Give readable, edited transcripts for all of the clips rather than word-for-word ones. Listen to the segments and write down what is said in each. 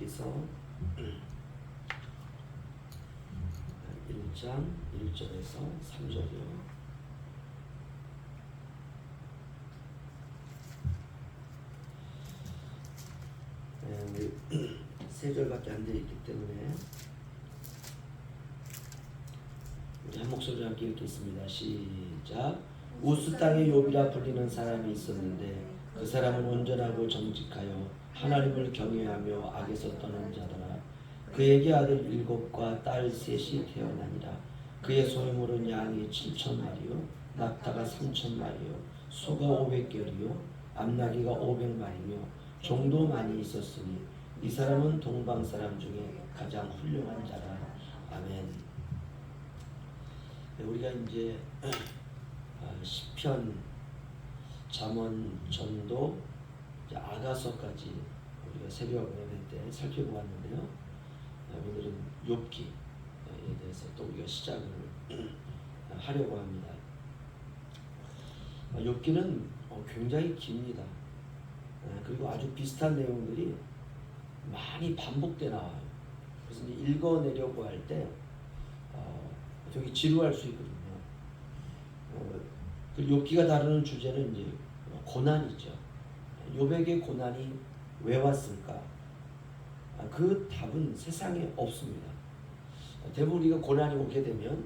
욥기서 1장 1절에서 3절이요. 세 절밖에 안 되어 있기 때문에 우리 한 목소리로 함께 읽겠습니다. 시작. 우스 땅의 욥이라 불리는 사람이 있었는데 그 사람은 온전하고 정직하여 하나님을 경외하며 악에서 떠난 자더라. 그에게 아들 7과 딸 3이 태어나니라. 그의 소유물은 양이 7,000마리요 낙타가 3,000마리요 소가 500결이요 암나귀가 500마리며 종도 많이 있었으니 이 사람은 동방 사람 중에 가장 훌륭한 자라. 아멘. 우리가 이제 시편, 잠언, 전도, 아가서까지 우리가 새벽 예배 때 살펴보았는데요. 오늘은 욥기에 대해서 또 우리가 시작을 하려고 합니다. 욥기는 굉장히 깁니다. 그리고 아주 비슷한 내용들이 많이 반복돼 나와요. 그래서 이제 읽어내려고 할 때 되게 지루할 수 있거든요. 그 욥기가 다루는 주제는 이제 고난이죠. 욥에게 고난이 왜 왔을까? 그 답은 세상에 없습니다. 대부분 우리가 고난이 오게 되면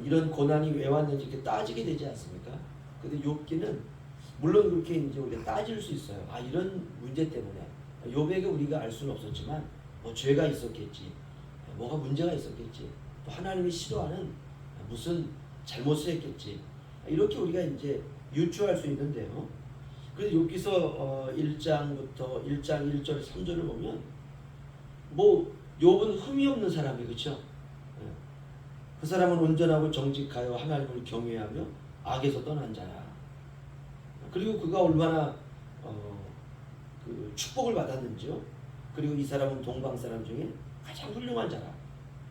이런 고난이 왜 왔는지 이렇게 따지게 되지 않습니까? 근데 욥기는 물론 그렇게 이제 우리가 따질 수 있어요. 이런 문제 때문에 욥에게 우리가 알 수는 없었지만 죄가 있었겠지, 뭐가 문제가 있었겠지, 또 하나님이 싫어하는 무슨 잘못을 했겠지, 이렇게 우리가 이제 유추할 수 있는데요. 그래서 욥기서 1장부터 1장 1절 3절을 보면 욥은 흠이 없는 사람이, 그렇죠? 그 사람은 온전하고 정직하여 하나님을 경외하며 악에서 떠난 자라. 그리고 그가 얼마나 그 축복을 받았는지요. 그리고 이 사람은 동방 사람 중에 가장 훌륭한 자라.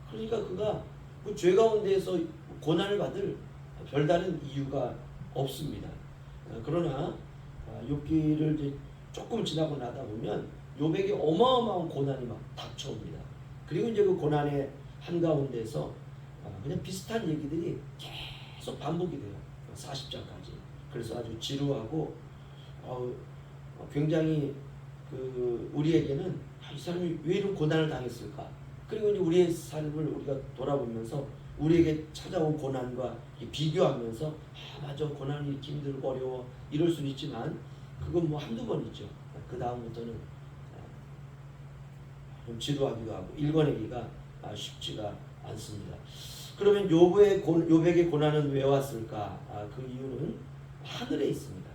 그러니까 그가 그 죄 가운데에서 고난을 받을 별다른 이유가 없습니다. 그러나 욥기를 이제 조금 지나고 나다 보면 욥에게 어마어마한 고난이 막 닥쳐옵니다. 그리고 이제 그 고난의 한가운데서 그냥 비슷한 얘기들이 계속 반복이 돼요. 40장까지. 그래서 아주 지루하고 굉장히 우리에게는 이 사람이 왜 이런 고난을 당했을까? 그리고 이제 우리의 삶을 우리가 돌아보면서 우리에게 찾아온 고난과 비교하면서 맞아, 고난이 이렇게 힘들고 어려워, 이럴 수는 있지만 그건 뭐 한두 번이죠. 그 다음부터는 좀 지루하기도 하고 읽어내기가 쉽지가 않습니다. 그러면 욥에게 고난은 왜 왔을까? 그 이유는 하늘에 있습니다.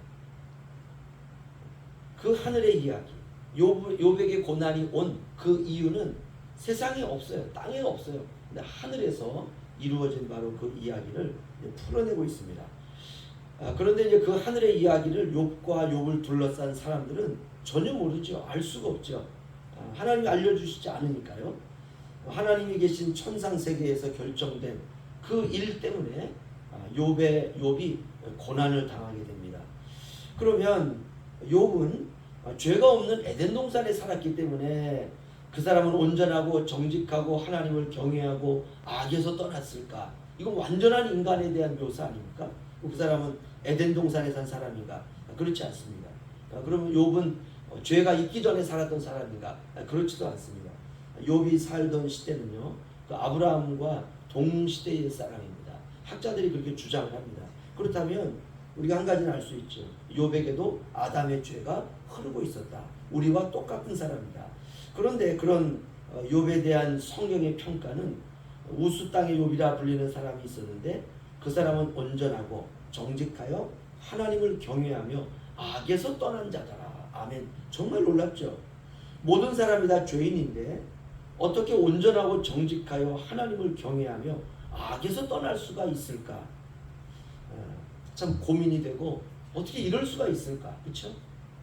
그 하늘의 이야기, 욥에게 고난이 온 그 이유는 세상에 없어요. 땅에 없어요. 근데 하늘에서 이루어진 바로 그 이야기를 풀어내고 있습니다. 그런데 이제 그 하늘의 이야기를 욥과 욥을 둘러싼 사람들은 전혀 모르죠. 알 수가 없죠. 하나님이 알려주시지 않으니까요. 하나님이 계신 천상 세계에서 결정된 그 일 때문에 욥이 고난을 당하게 됩니다. 그러면 욥은 죄가 없는 에덴 동산에 살았기 때문에 그 사람은 온전하고 정직하고 하나님을 경외하고 악에서 떠났을까? 이건 완전한 인간에 대한 묘사 아닙니까? 그 사람은 에덴 동산에 산 사람인가? 그렇지 않습니다. 그러면 욥은 죄가 있기 전에 살았던 사람인가? 그렇지도 않습니다. 욥이 살던 시대는요, 그 아브라함과 동시대의 사람입니다. 학자들이 그렇게 주장을 합니다. 그렇다면 우리가 한 가지는 알 수 있죠. 욥에게도 아담의 죄가 흐르고 있었다. 우리와 똑같은 사람이다. 그런데 그런 욥에 대한 성경의 평가는 우스 땅의 욥이라 불리는 사람이 있었는데 그 사람은 온전하고 정직하여 하나님을 경외하며 악에서 떠난 자더라. 아멘. 정말 놀랍죠. 모든 사람이 다 죄인인데 어떻게 온전하고 정직하여 하나님을 경외하며 악에서 떠날 수가 있을까? 참 고민이 되고 어떻게 이럴 수가 있을까? 그렇죠?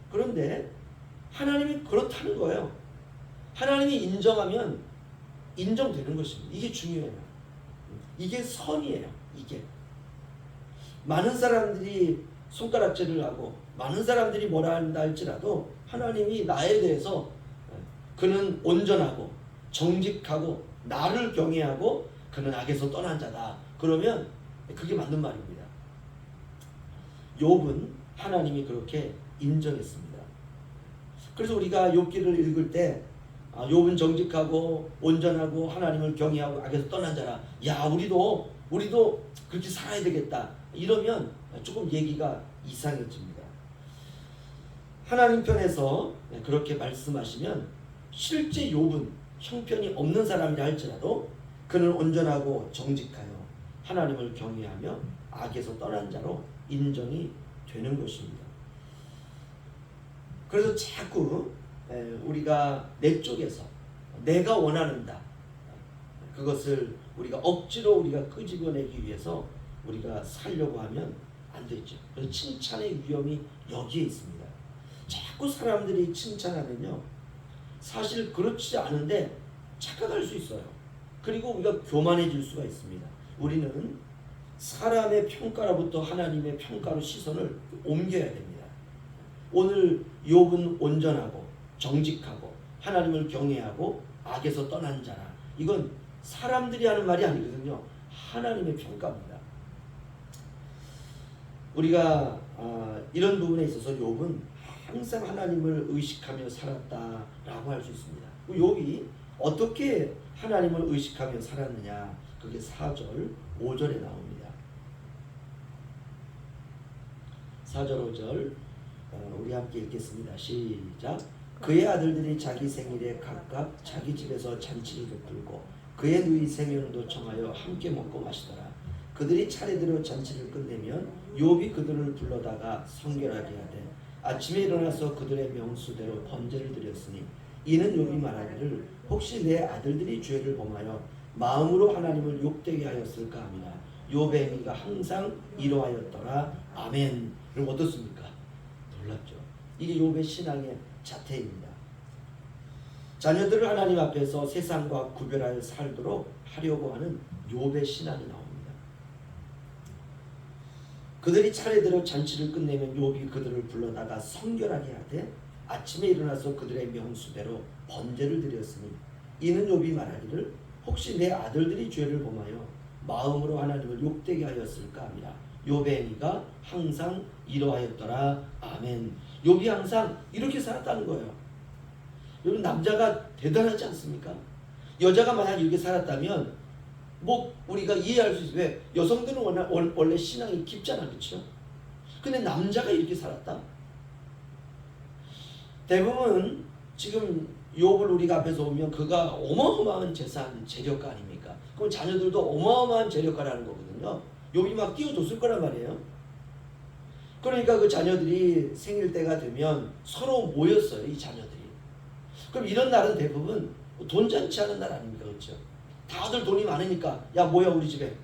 그런데 하나님이 그렇다는 거예요. 하나님이 인정하면 인정되는 것입니다. 이게 중요해요. 이게 선이에요. 이게 많은 사람들이 손가락질을 하고 많은 사람들이 뭐라 한다 할지라도 하나님이 나에 대해서 그는 온전하고 정직하고 나를 경외하고 그는 악에서 떠난 자다. 그러면 그게 맞는 말입니다. 욥은 하나님이 그렇게 인정했습니다. 그래서 우리가 욥기를 읽을 때 욥은 정직하고 온전하고 하나님을 경외하고 악에서 떠난 자라. 야, 우리도 그렇게 살아야 되겠다. 이러면 조금 얘기가 이상해집니다. 하나님 편에서 그렇게 말씀하시면 실제 욥은 형편이 없는 사람이라 할지라도 그는 온전하고 정직하여 하나님을 경외하며 악에서 떠난 자로 인정이 되는 것입니다. 그래서 자꾸 우리가 내 쪽에서 내가 원하는다, 그것을 우리가 억지로 우리가 끄집어내기 위해서 우리가 살려고 하면 안 되죠. 그래서 칭찬의 위험이 여기에 있습니다. 자꾸 사람들이 칭찬하면요, 사실 그렇지 않은데 착각할 수 있어요. 그리고 우리가 교만해질 수가 있습니다. 우리는 사람의 평가로부터 하나님의 평가로 시선을 옮겨야 됩니다. 오늘 욥은 온전하고 정직하고 하나님을 경외하고 악에서 떠난 자라. 이건 사람들이 하는 말이 아니거든요. 하나님의 평가입니다. 우리가 이런 부분에 있어서 욥은 항상 하나님을 의식하며 살았다라고 할 수 있습니다. 욥이 어떻게 하나님을 의식하며 살았느냐, 그게 4절 5절에 나옵니다. 4절 5절 우리 함께 읽겠습니다. 시작. 그의 아들들이 자기 생일에 각각 자기 집에서 잔치를 베풀고 그의 누이 3명도 청하여 함께 먹고 마시더라. 그들이 차례대로 잔치를 끝내면 욥이 그들을 불러다가 성결하게 하되 아침에 일어나서 그들의 명수대로 번제를 드렸으니 이는 욥이 말하기를 혹시 내 아들들이 죄를 범하여 마음으로 하나님을 욕되게 하였을까 하미라. 욥의 행위가 항상 이러하였더라. 아멘. 그럼 어떻습니까? 놀랍죠. 이게 욥의 신앙의 자태입니다. 자녀들을 하나님 앞에서 세상과 구별하여 살도록 하려고 하는 욥의 신앙이 나옵니다. 그들이 차례대로 잔치를 끝내면 욥이 그들을 불러다가 성결하게 하되 아침에 일어나서 그들의 명수대로 번제를 드렸으니 이는 욥이 말하기를 혹시 내 아들들이 죄를 범하여 마음으로 하나님을 욕되게 하였을까 하니라. 욥의 행위가 항상 이러하였더라. 아멘. 욥이 항상 이렇게 살았다는 거예요. 여러분, 남자가 대단하지 않습니까? 여자가 만약 이렇게 살았다면 뭐 우리가 이해할 수 있어요. 왜? 여성들은 원래 신앙이 깊잖아, 그렇죠? 근데 남자가 이렇게 살았다? 대부분 지금 욥을 우리가 앞에서 보면 그가 어마어마한 재산, 재력가 아닙니까? 그럼 자녀들도 어마어마한 재력가라는 거거든요. 욥이 막 띄워줬을 거란 말이에요. 그러니까 그 자녀들이 생일 때가 되면 서로 모였어요, 이 자녀들이. 그럼 이런 날은 대부분 돈잔치 하는 날 아닙니까? 그렇죠? 다들 돈이 많으니까 야, 모여 우리 집에.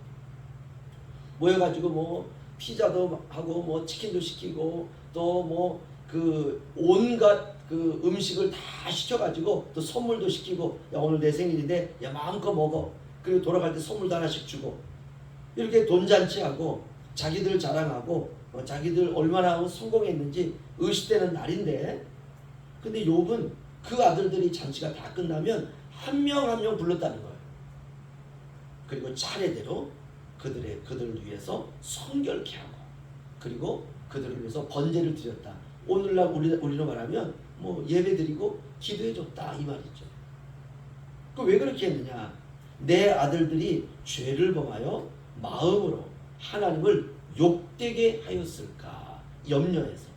모여가지고 뭐 피자도 하고 뭐 치킨도 시키고 또 뭐 그 온갖 그 음식을 다 시켜가지고 또 선물도 시키고, 야, 오늘 내 생일인데 야, 마음껏 먹어. 그리고 돌아갈 때 선물도 하나씩 주고, 이렇게 돈잔치하고 자기들 자랑하고 자기들 얼마나 성공했는지 의식되는 날인데, 근데 욥은 그 아들들이 잔치가 다 끝나면 한 명 한 명 불렀다는 거예요. 그리고 차례대로 그들을 위해서 성결케 하고, 그리고 그들을 위해서 번제를 드렸다. 오늘날 우리로 말하면 뭐 예배드리고 기도해줬다, 이 말이죠. 그 왜 그렇게 했느냐? 내 아들들이 죄를 범하여 마음으로 하나님을 욕되게 하였을까 염려해서.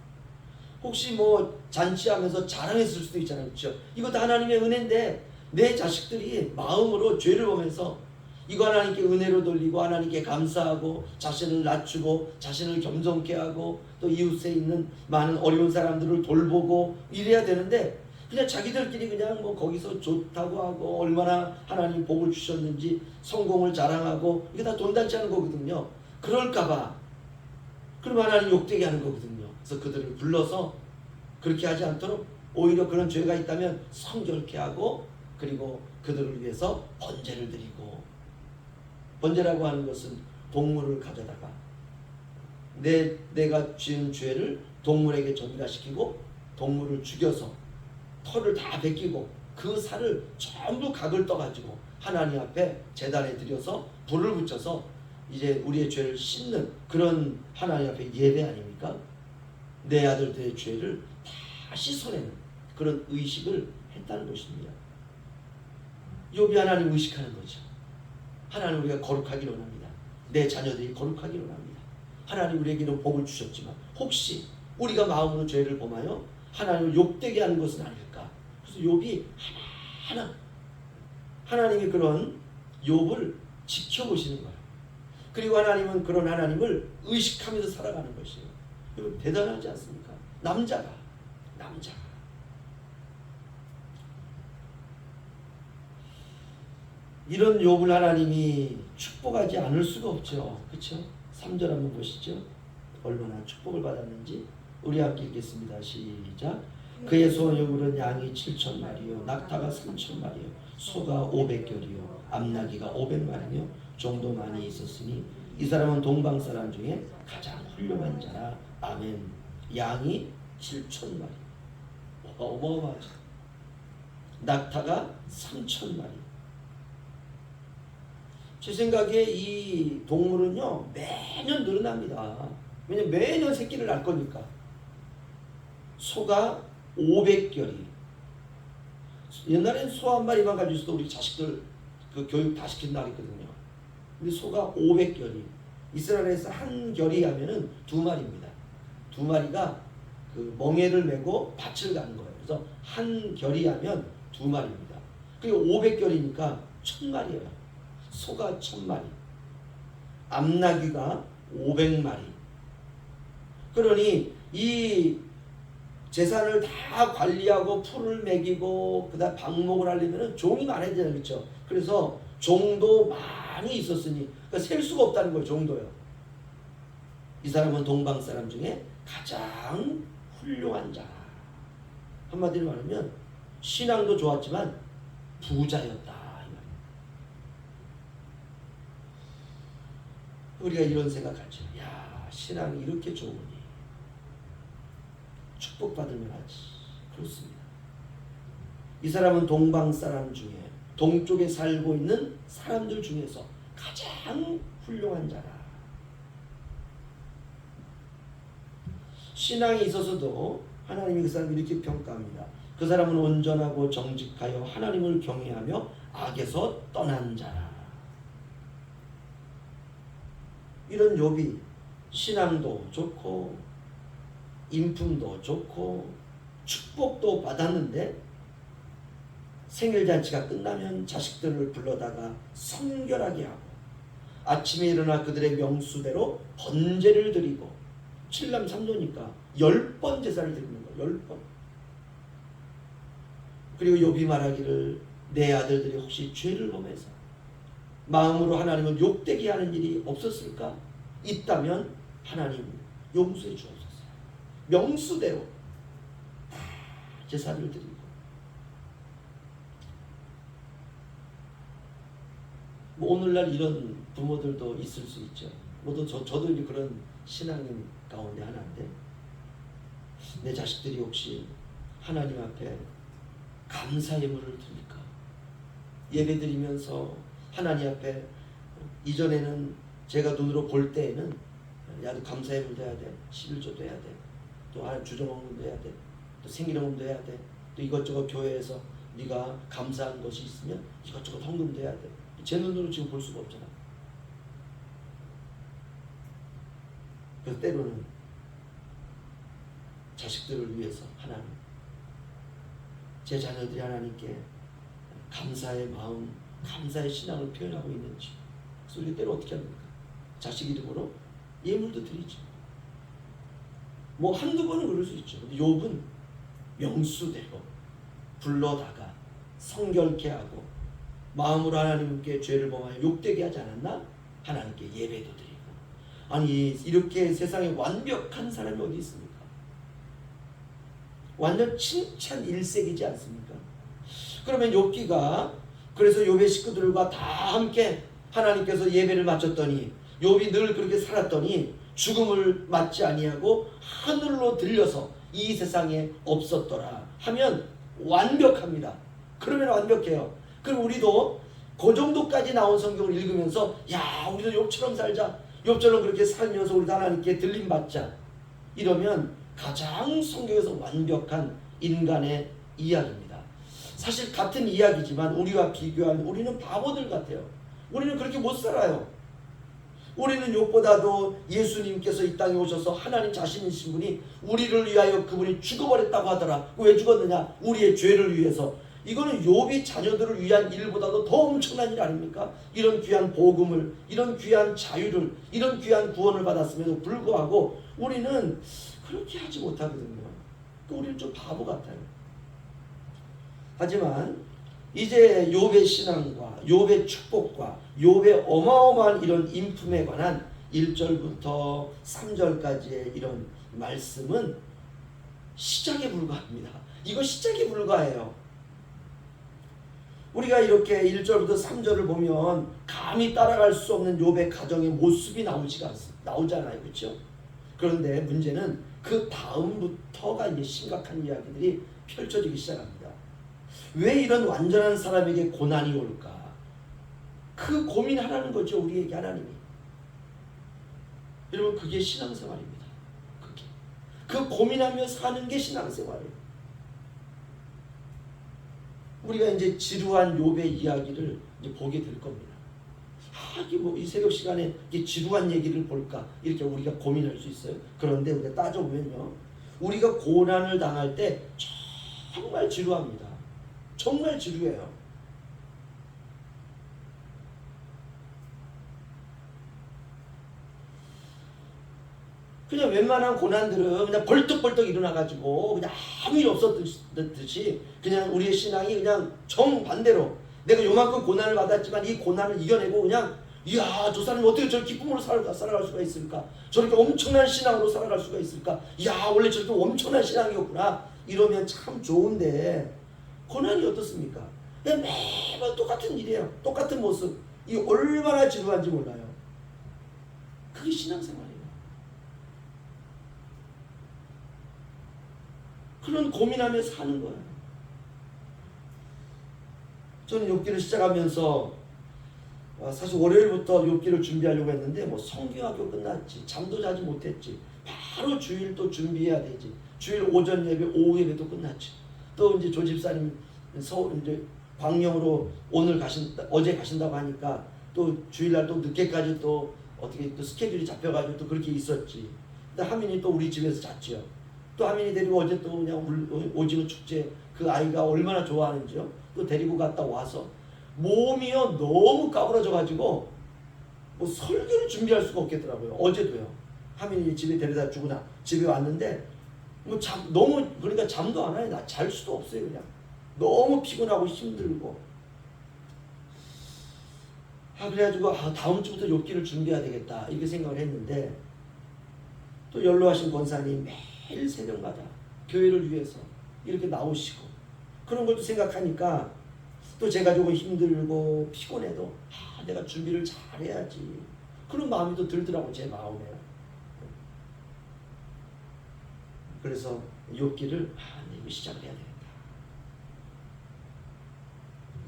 혹시 뭐 잔치하면서 자랑했을 수도 있잖아요, 그렇죠? 이것도 하나님의 은혜인데 내 자식들이 마음으로 죄를 범해서 이거 하나님께 은혜로 돌리고 하나님께 감사하고 자신을 낮추고 자신을 겸손케 하고 또 이웃에 있는 많은 어려운 사람들을 돌보고 이래야 되는데 그냥 자기들끼리 그냥 뭐 거기서 좋다고 하고 얼마나 하나님 복을 주셨는지 성공을 자랑하고, 이게 다 돈단지 하는 거거든요. 그럴까봐 그럼 하나님 욕되게 하는 거거든요. 그래서 그들을 불러서 그렇게 하지 않도록 오히려 그런 죄가 있다면 성결케 하고, 그리고 그들을 위해서 번제를 드리고. 번제라고 하는 것은 동물을 가져다가 내가 지은 죄를 동물에게 전가시키고 동물을 죽여서 털을 다 벗기고 그 살을 전부 각을 떠가지고 하나님 앞에 제단에 들여서 불을 붙여서 이제 우리의 죄를 씻는 그런 하나님 앞에 예배 아닙니까? 내 아들들의 죄를 다 씻어내는 그런 의식을 했다는 것입니다. 욥이 하나님 의식하는 거죠. 하나님 우리가 거룩하기를 원합니다. 내 자녀들이 거룩하기를 원합니다. 하나님 우리에게는 복을 주셨지만 혹시 우리가 마음으로 죄를 범하여 하나님을 욕되게 하는 것은 아닐까? 그래서 욥이 하나하나 하나님이 그런 욥을 지켜보시는 거예요. 그리고 하나님은 그런 하나님을 의식하면서 살아가는 것이에요. 여러분 대단하지 않습니까? 남자가 이런 욥을 하나님이 축복하지 않을 수가 없죠. 그렇죠? 3절 한번 보시죠. 얼마나 축복을 받았는지 우리 함께 읽겠습니다. 시작. 그의 소유물은 양이 7,000마리요 낙타가 3,000마리요 소가 500결이요 암나귀가 500마리며 종도 많이 있었으니 이 사람은 동방 사람 중에 가장 훌륭한 자라. 아멘. 양이 7,000마리 어마어마하죠. 낙타가 3,000마리. 제 생각에 이 동물은요 매년 늘어납니다. 왜냐면 매년 새끼를 낳을 거니까. 소가 500결이. 옛날엔 소 한 마리만 가지고 있어도 우리 자식들 그 교육 다 시킨 날이 있거든요. 근데 소가 500결이. 이스라엘에서 한 결이 하면은 2마리입니다. 2마리가 그 멍에를 메고 밭을 가는 거예요. 그래서 한 결이 하면 2마리입니다. 그리고 500결이니까 1000마리예요. 소가 1000마리, 암나귀가 500마리. 그러니 이 재산을 다 관리하고 풀을 먹이고 그다음 방목을 하려면 종이 많아야 되잖아요. 그렇죠? 그래서 종도 많이 있었으니 그러니까 셀 수가 없다는 거예요. 종도요. 이 사람은 동방 사람 중에 가장 훌륭한 자. 한마디로 말하면 신앙도 좋았지만 부자였다. 우리가 이런 생각하죠. 야, 신앙이 이렇게 좋으니 축복받으면 하지. 그렇습니다. 이 사람은 동방 사람 중에 동쪽에 살고 있는 사람들 중에서 가장 훌륭한 자라. 신앙이 있어서도 하나님이 그 사람을 이렇게 평가합니다. 그 사람은 온전하고 정직하여 하나님을 경외하며 악에서 떠난 자라. 이런 욥이 신앙도 좋고 인품도 좋고 축복도 받았는데 생일잔치가 끝나면 자식들을 불러다가 성결하게 하고 아침에 일어나 그들의 명수대로 번제를 드리고 7남 3노니까 10번 제사를 드리는 거예요. 10번. 그리고 욥이 말하기를 내 아들들이 혹시 죄를 범해서 마음으로 하나님을 욕되게 하는 일이 없었을까? 있다면 하나님 용서해 주옵소서. 명수대로 다 제사를 드리고 뭐 오늘날 이런 부모들도 있을 수 있죠. 저도 이제 그런 신앙인 가운데 하나인데 내 자식들이 혹시 하나님 앞에 감사의 물을 드릴까? 예배 드리면서 하나님 앞에 이전에는 제가 눈으로 볼 때에는 야도 감사의 물도 해야 돼. 11조도 해야 돼. 또 주정헌금도 해야 돼. 또 생일헌금도 해야 돼. 또 이것저것 교회에서 네가 감사한 것이 있으면 이것저것 헌금도 해야 돼. 제 눈으로 지금 볼 수가 없잖아. 그래서 때로는 자식들을 위해서 하나님 제 자녀들이 하나님께 감사의 마음, 감사의 신앙을 표현하고 있는지. 그래서 우리 때로 어떻게 합니까? 자식 이름으로 예물도 드리죠. 뭐 한두 번은 그럴 수 있죠. 근데 욥은 명수대로 불러다가 성결케 하고 마음으로 하나님께 죄를 범하여 욕되게 하지 않았나? 하나님께 예배도 드리고. 아니 이렇게 세상에 완벽한 사람이 어디 있습니까? 완전 칭찬 일색이지 않습니까? 그러면 욥기가 그래서 욥의 식구들과 다 함께 하나님께서 예배를 마쳤더니 욥이 늘 그렇게 살았더니 죽음을 맞지 아니하고 하늘로 들려서 이 세상에 없었더라 하면 완벽합니다. 그러면 완벽해요. 그럼 우리도 그 정도까지 나온 성경을 읽으면서 야 우리도 욥처럼 살자, 욥처럼 그렇게 살면서 우리 하나님께 들림받자, 이러면 가장 성경에서 완벽한 인간의 이야기입니다. 사실 같은 이야기지만 우리와 비교하면 우리는 바보들 같아요. 우리는 그렇게 못 살아요. 우리는 욥보다도 예수님께서 이 땅에 오셔서 하나님 자신이신 분이 우리를 위하여 그분이 죽어버렸다고 하더라. 왜 죽었느냐? 우리의 죄를 위해서. 이거는 욥이 자녀들을 위한 일보다도 더 엄청난 일 아닙니까? 이런 귀한 복음을, 이런 귀한 자유를, 이런 귀한 구원을 받았음에도 불구하고 우리는 그렇게 하지 못하거든요. 우리는 좀 바보 같아요. 하지만 이제 욥의 신앙과 욥의 축복과 욥의 어마어마한 이런 인품에 관한 1절부터 3절까지의 이런 말씀은 시작에 불과합니다. 이거 시작에 불과해요. 우리가 이렇게 1절부터 3절을 보면 감히 따라갈 수 없는 욥의 가정의 모습이 나오잖아요. 그렇죠? 그런데 문제는 그 다음부터가 이제 심각한 이야기들이 펼쳐지기 시작합니다. 왜 이런 완전한 사람에게 고난이 올까? 그 고민하라는 거죠. 우리에게 하나님이. 여러분 그게 신앙생활입니다. 그 고민하며 사는 게 신앙생활이에요. 우리가 이제 지루한 욥의 이야기를 이제 보게 될 겁니다. 이게 뭐 이 새벽 시간에 이게 지루한 얘기를 볼까? 이렇게 우리가 고민할 수 있어요. 그런데 우리가 따져보면요, 우리가 고난을 당할 때 정말 지루합니다. 정말 지루해요. 그냥 웬만한 고난들은 그냥 벌떡벌떡 일어나가지고 그냥 아무 일 없었듯이 그냥 우리의 신앙이 그냥 정반대로 내가 요만큼 고난을 받았지만 이 고난을 이겨내고 그냥 이야 저 사람이 어떻게 저렇게 기쁨으로 살아갈 수가 있을까? 저렇게 엄청난 신앙으로 살아갈 수가 있을까? 이야 원래 저렇게 엄청난 신앙이었구나. 이러면 참 좋은데 고난이 어떻습니까? 그냥 매번 똑같은 일이에요. 똑같은 모습. 이 얼마나 지루한지 몰라요. 그게 신앙생활이에요. 그런 고민하며 사는 거예요. 저는 욥기를 시작하면서 사실 월요일부터 욥기를 준비하려고 했는데 뭐 성경학교 끝났지, 잠도 자지 못했지, 바로 주일 또 준비해야 되지, 주일 오전 예배, 오후 예배도 끝났지. 또 이제 조 집사님 서울 이제 광명으로 어제 가신다고 하니까 또 주일날 또 늦게까지 또 어떻게 또 스케줄이 잡혀가지고 또 그렇게 있었지. 근데 하민이 또 우리 집에서 잤죠. 또 하민이 데리고 어제 또 그냥 오징어 축제 그 아이가 얼마나 좋아하는지요. 또 데리고 갔다 와서 몸이요 너무 까부러져가지고 뭐 설교를 준비할 수가 없겠더라고요. 어제도요. 하민이 집에 데려다 주고 집에 왔는데 뭐 너무 그러니까 잠도 안 와요. 나 잘 수도 없어요. 그냥 너무 피곤하고 힘들고. 그래가지고 다음 주부터 욥기를 준비해야 되겠다 이렇게 생각을 했는데 또 연로하신 권사님 매일 새벽마다 교회를 위해서 이렇게 나오시고 그런 것도 생각하니까 또 제가 조금 힘들고 피곤해도 내가 준비를 잘해야지 그런 마음이 또 들더라고 제 마음에. 그래서 욥기를 이거 시작을 해야 되겠다.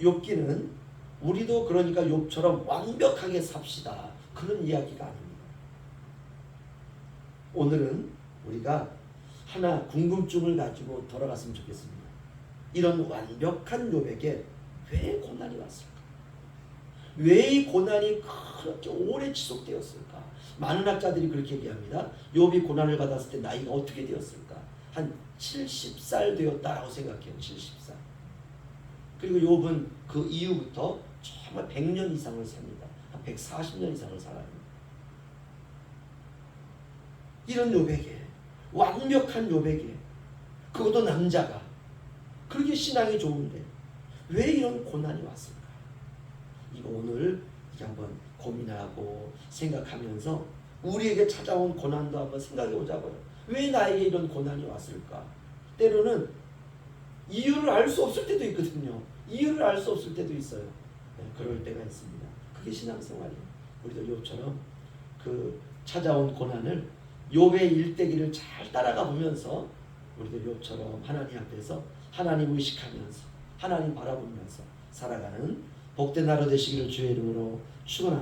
욥기는 우리도 그러니까 욥처럼 완벽하게 삽시다 그런 이야기가 아닙니다. 오늘은 우리가 하나 궁금증을 가지고 돌아갔으면 좋겠습니다. 이런 완벽한 욥에게 왜 고난이 왔을까? 왜 이 고난이 그렇게 오래 지속되었을까? 많은 학자들이 그렇게 얘기합니다. 욥이 고난을 받았을 때 나이가 어떻게 되었을까? 한 70살 되었다라고 생각해요. 70살. 그리고 욥은 그 이후부터 정말 100년 이상을 삽니다. 한 140년 이상을 살아요. 이런 욥에게, 완벽한 욥에게, 그것도 남자가 그렇게 신앙이 좋은데 왜 이런 고난이 왔을까? 이거 오늘 한번 고민하고 생각하면서 우리에게 찾아온 고난도 한번 생각해 보자고요. 왜 나에게 이런 고난이 왔을까? 때로는 이유를 알 수 없을 때도 있거든요. 이유를 알 수 없을 때도 있어요. 그럴 때가 있습니다. 그게 신앙생활이에요. 우리도 욥처럼 그 찾아온 고난을 욥의 일대기를 잘 따라가 보면서 우리도 욥처럼 하나님 앞에서 하나님 의식하면서 하나님 바라보면서 살아가는 복된 하루 되시기를 주의 이름으로 축원합니다.